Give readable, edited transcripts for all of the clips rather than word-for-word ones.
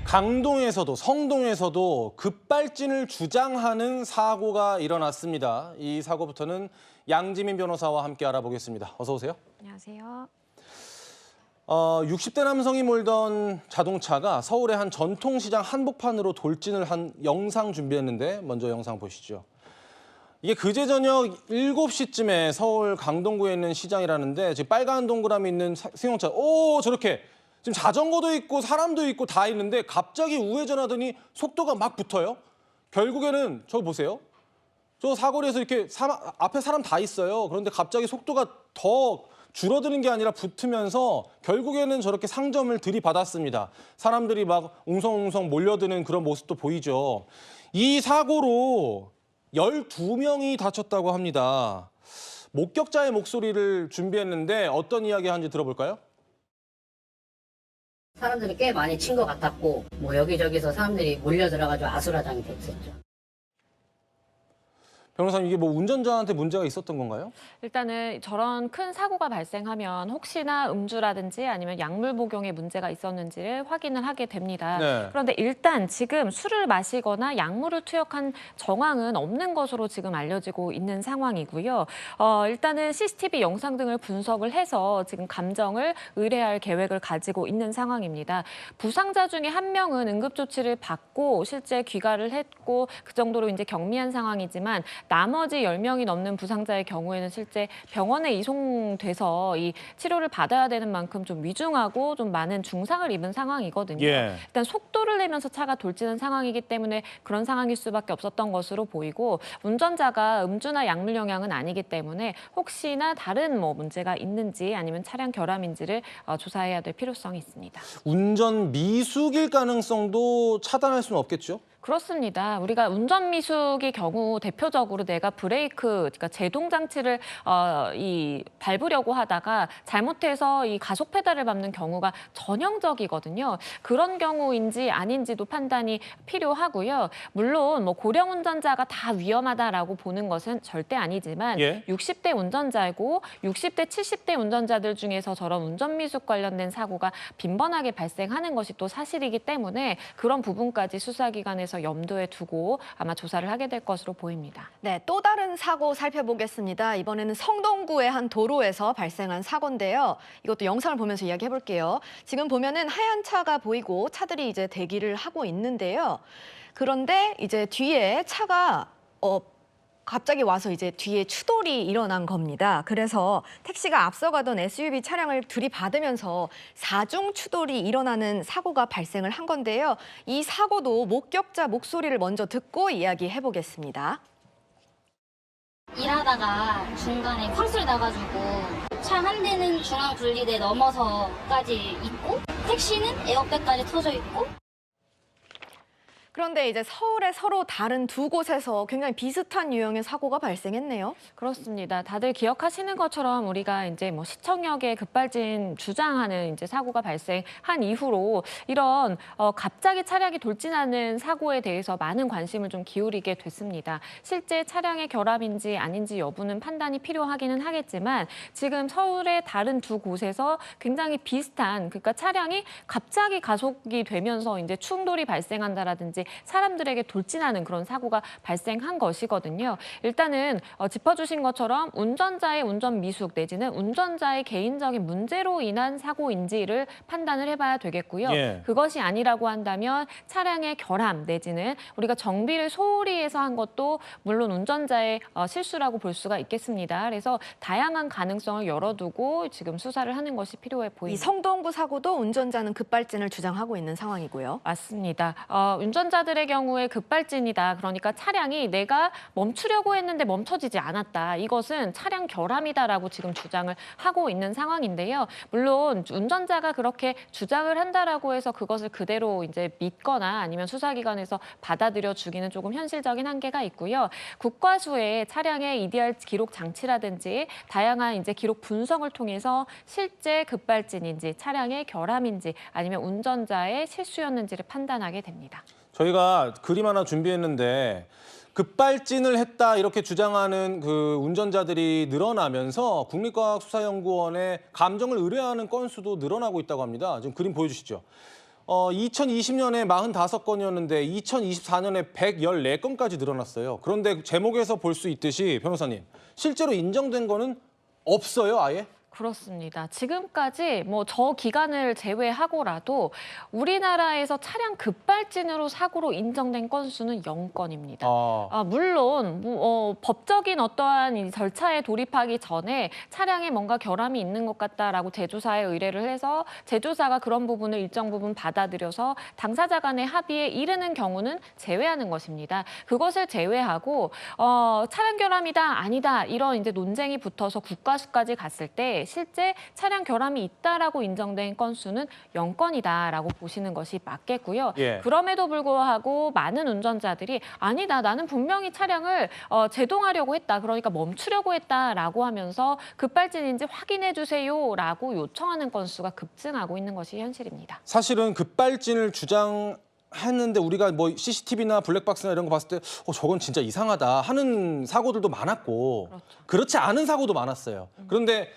강동에서도 성동에서도 급발진을 주장하는 사고가 일어났습니다. 이 사고부터는 양지민 변호사와 함께 알아보겠습니다. 어서 오세요. 안녕하세요. 60대 남성이 몰던 자동차가 서울의 한 전통시장 한복판으로 돌진을 한 영상 준비했는데 먼저 영상 보시죠. 이게 그제 저녁 7시쯤에 서울 강동구에 있는 시장이라는데 지금 빨간 동그라미 있는 승용차, 저렇게 지금 자전거도 있고 사람도 있고 다 있는데 갑자기 우회전하더니 속도가 막 붙어요. 결국에는 저거 보세요. 저 사거리에서 이렇게 앞에 사람 다 있어요. 그런데 갑자기 속도가 더 줄어드는 게 아니라 붙으면서 결국에는 저렇게 상점을 들이받았습니다. 사람들이 막 웅성웅성 몰려드는 그런 모습도 보이죠. 이 사고로 12명이 다쳤다고 합니다. 목격자의 목소리를 준비했는데 어떤 이야기 하는지 들어볼까요? 사람들이 꽤 많이 친 것 같았고 뭐 여기저기서 사람들이 몰려 들어가지고 아수라장이 됐었죠. 변호사님, 이게 뭐 운전자한테 문제가 있었던 건가요? 일단은 저런 큰 사고가 발생하면 혹시나 음주라든지 아니면 약물 복용에 문제가 있었는지를 확인을 하게 됩니다. 네. 그런데 일단 지금 술을 마시거나 약물을 투약한 정황은 없는 것으로 지금 알려지고 있는 상황이고요. 일단은 CCTV 영상 등을 분석을 해서 지금 감정을 의뢰할 계획을 가지고 있는 상황입니다. 부상자 중에 한 명은 응급조치를 받고 실제 귀가를 했고 그 정도로 이제 경미한 상황이지만 나머지 10명이 넘는 부상자의 경우에는 실제 병원에 이송돼서 이 치료를 받아야 되는 만큼 좀 위중하고 좀 많은 중상을 입은 상황이거든요. 예. 일단 속도를 내면서 차가 돌진한 상황이기 때문에 그런 상황일 수밖에 없었던 것으로 보이고 운전자가 음주나 약물 영향은 아니기 때문에 혹시나 다른 뭐 문제가 있는지 아니면 차량 결함인지를 조사해야 될 필요성이 있습니다. 운전 미숙일 가능성도 차단할 수는 없겠죠? 그렇습니다. 우리가 운전 미숙의 경우 대표적으로 내가 브레이크, 그러니까 제동 장치를 밟으려고 하다가 잘못해서 이 가속 페달을 밟는 경우가 전형적이거든요. 그런 경우인지 아닌지도 판단이 필요하고요. 물론 뭐 고령 운전자가 다 위험하다라고 보는 것은 절대 아니지만 60대 운전자이고 60대, 70대 운전자들 중에서 저런 운전 미숙 관련된 사고가 빈번하게 발생하는 것이 또 사실이기 때문에 그런 부분까지 수사기관에서 염두에 두고 아마 조사를 하게 될 것으로 보입니다. 네, 또 다른 사고 살펴보겠습니다. 이번에는 성동구의 한 도로에서 발생한 사고인데요. 이것도 영상을 보면서 이야기해 볼게요. 지금 보면은 하얀 차가 보이고 차들이 이제 대기를 하고 있는데요. 그런데 이제 뒤에 차가 갑자기 와서 이제 뒤에 추돌이 일어난 겁니다. 그래서 택시가 앞서가던 SUV 차량을 들이받으면서 4중 추돌이 일어나는 사고가 발생을 한 건데요. 이 사고도 목격자 목소리를 먼저 듣고 이야기해 보겠습니다. 일하다가 중간에 황소리 나가지고 차 한 대는 중앙 분리대 넘어서까지 있고 택시는 에어백까지 터져 있고. 그런데 이제 서울의 서로 다른 두 곳에서 굉장히 비슷한 유형의 사고가 발생했네요. 그렇습니다. 다들 기억하시는 것처럼 우리가 이제 뭐 시청역에 급발진 주장하는 이제 사고가 발생한 이후로 이런 갑자기 차량이 돌진하는 사고에 대해서 많은 관심을 좀 기울이게 됐습니다. 실제 차량의 결함인지 아닌지 여부는 판단이 필요하기는 하겠지만 지금 서울의 다른 두 곳에서 굉장히 비슷한, 그러니까 차량이 갑자기 가속이 되면서 이제 충돌이 발생한다라든지 사람들에게 돌진하는 그런 사고가 발생한 것이거든요. 일단은 짚어주신 것처럼 운전자의 운전 미숙 내지는 운전자의 개인적인 문제로 인한 사고인지를 판단을 해봐야 되겠고요. 그것이 아니라고 한다면 차량의 결함 내지는 우리가 정비를 소홀히 해서 한 것도 물론 운전자의 실수라고 볼 수가 있겠습니다. 그래서 다양한 가능성을 열어두고 지금 수사를 하는 것이 필요해 보입니다. 이 성동구 사고도 운전자는 급발진을 주장하고 있는 상황이고요. 맞습니다. 운전자들의 경우에 급발진이다. 그러니까 차량이 내가 멈추려고 했는데 멈춰지지 않았다. 이것은 차량 결함이다라고 지금 주장을 하고 있는 상황인데요. 물론 운전자가 그렇게 주장을 한다라고 해서 그것을 그대로 이제 믿거나 아니면 수사기관에서 받아들여 주기는 조금 현실적인 한계가 있고요. 국과수의 차량의 EDR 기록 장치라든지 다양한 이제 기록 분석을 통해서 실제 급발진인지 차량의 결함인지 아니면 운전자의 실수였는지를 판단하게 됩니다. 저희가 그림 하나 준비했는데 급발진을 했다 이렇게 주장하는 그 운전자들이 늘어나면서 국립과학수사연구원에 감정을 의뢰하는 건수도 늘어나고 있다고 합니다. 지금 그림 보여주시죠. 2020년에 45건이었는데 2024년에 114건까지 늘어났어요. 그런데 제목에서 볼 수 있듯이 변호사님, 실제로 인정된 거는 없어요, 아예? 그렇습니다. 지금까지 뭐 저 기간을 제외하고라도 우리나라에서 차량 급발진으로 사고로 인정된 건수는 0건입니다. 물론 법적인 어떠한 이 절차에 돌입하기 전에 차량에 뭔가 결함이 있는 것 같다라고 제조사에 의뢰를 해서 제조사가 그런 부분을 일정 부분 받아들여서 당사자 간의 합의에 이르는 경우는 제외하는 것입니다. 그것을 제외하고 차량 결함이다 아니다 이런 이제 논쟁이 붙어서 국가수까지 갔을 때 실제 차량 결함이 있다라고 인정된 건수는 0건이다라고 보시는 것이 맞겠고요. 예. 그럼에도 불구하고 많은 운전자들이 아니다, 나는 분명히 차량을 제동하려고 했다, 그러니까 멈추려고 했다라고 하면서 급발진인지 확인해 주세요라고 요청하는 건수가 급증하고 있는 것이 현실입니다. 사실은 급발진을 주장했는데 우리가 뭐 CCTV나 블랙박스나 이런 거 봤을 때 저건 진짜 이상하다 하는 사고들도 많았고 그렇죠. 그렇지 않은 사고도 많았어요. 그런데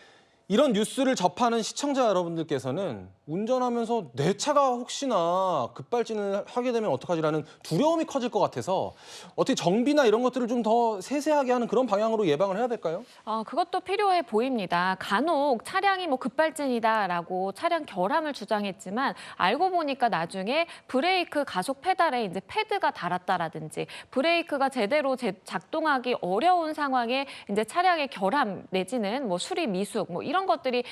이런 뉴스를 접하는 시청자 여러분들께서는 운전하면서 내 차가 혹시나 급발진을 하게 되면 어떡하지라는 두려움이 커질 것 같아서 어떻게 정비나 이런 것들을 좀 더 세세하게 하는 그런 방향으로 예방을 해야 될까요? 그것도 필요해 보입니다. 간혹 차량이 뭐 급발진이다라고 차량 결함을 주장했지만 알고 보니까 나중에 브레이크 가속 페달에 이제 패드가 닳았다라든지 브레이크가 제대로 작동하기 어려운 상황에 이제 차량의 결함 내지는 뭐 수리 미숙 뭐 이런 것들이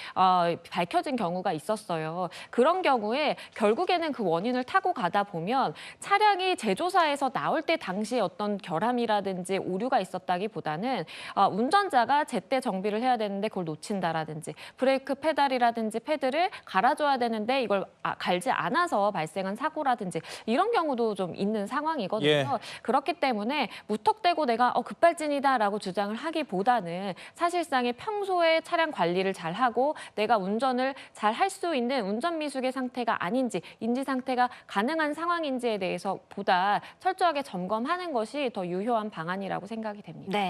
밝혀진 경우가 있었어요. 그런 경우에 결국에는 그 원인을 타고 가다 보면 차량이 제조사에서 나올 때 당시 어떤 결함이라든지 오류가 있었다기보다는 운전자가 제때 정비를 해야 되는데 그걸 놓친다라든지 브레이크 페달이라든지 패드를 갈아줘야 되는데 이걸 갈지 않아서 발생한 사고라든지 이런 경우도 좀 있는 상황이거든요. 예. 그렇기 때문에 무턱대고 내가 급발진이다라고 주장을 하기보다는 사실상의 평소에 차량 관리를 잘하고 내가 운전을 잘 할 수 있는 운전 미숙의 상태가 아닌지 인지 상태가 가능한 상황인지에 대해서 보다 철저하게 점검하는 것이 더 유효한 방안이라고 생각이 됩니다. 네.